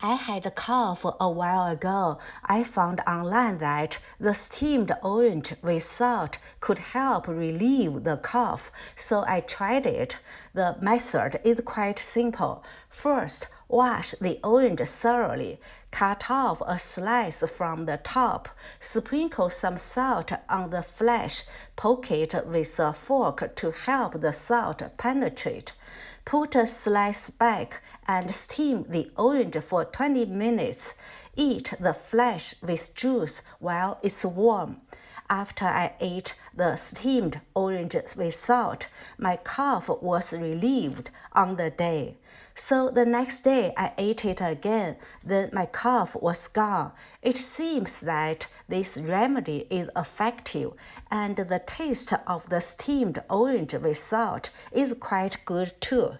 I had a cough a while ago. I found online that the steamed orange with salt could help relieve the cough, so I tried it. The method is quite simple. First, wash the orange thoroughly. Cut off a slice from the top. Sprinkle some salt on the flesh. Poke it with a fork to help the salt penetrate. Put a slice back and steam the orange for 20 minutes. Eat the flesh with juice while it's warm. After I ate the steamed orange with salt, my cough was relieved on the day. So the next day I ate it again, then my cough was gone. It seems that this remedy is effective, and the taste of the steamed orange with salt is quite good too.